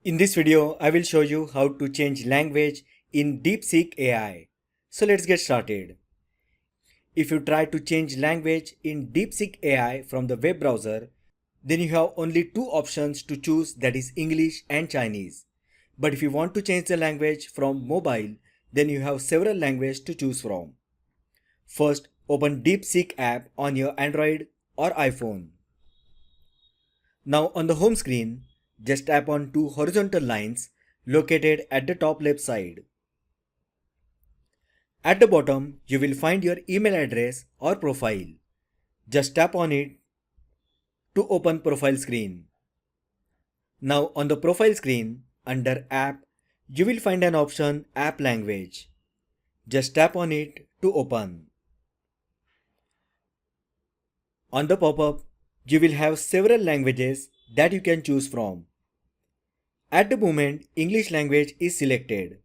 In this video, I will show you how to change language in DeepSeek AI. So let's get started. If you try to change language in DeepSeek AI from the web browser, then you have only two options to choose, that is English and Chinese. But if you want to change the language from mobile, then you have several languages to choose from. First, open DeepSeek app on your Android or iPhone. Now on the home screen, just tap on two horizontal lines located at the top left side. At the bottom, you will find your email address or profile. Just tap on it to open profile screen. Now on the profile screen, under app, you will find an option app language. Just tap on it to open. On the pop-up, you will have several languages that you can choose from. At the moment, English language is selected.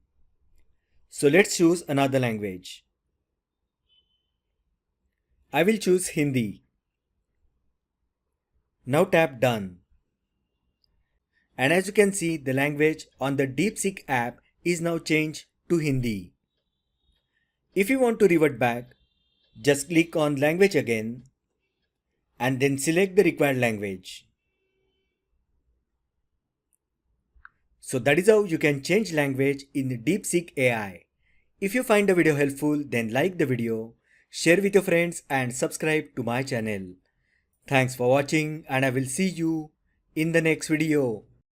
So let's choose another language. I will choose Hindi. Now tap Done. And as you can see, the language on the DeepSeek app is now changed to Hindi. If you want to revert back, just click on Language again and then select the required language. So that is how you can change language in the DeepSeek AI. If you find the video helpful, then like the video, share with your friends and subscribe to my channel. Thanks for watching and I will see you in the next video.